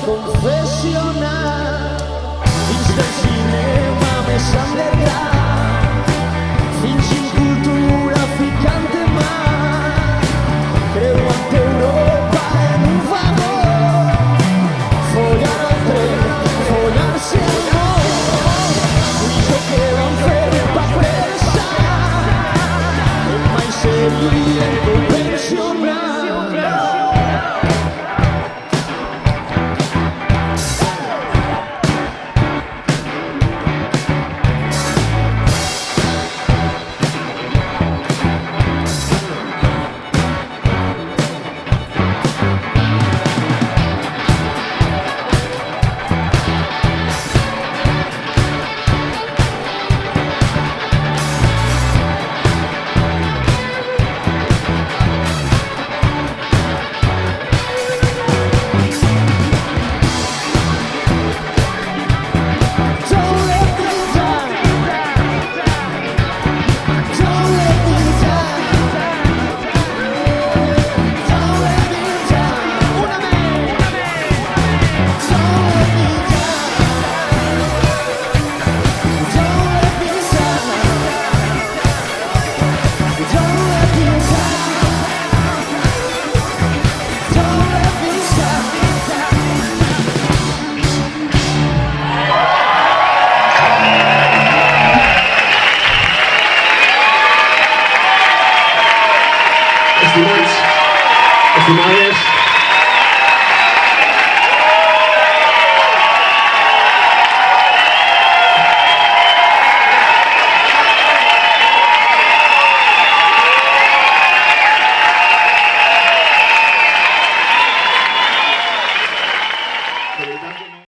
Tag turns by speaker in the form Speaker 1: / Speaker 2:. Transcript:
Speaker 1: confessionar dins del cinema més underground, fins in cultura ficant-te mà, creuant Europa en un vagó, follar el tren, follar-se el món. Tu i jo que vam fer pa pensar que mai serien convencionals.
Speaker 2: Estimats, estimades, de veritat que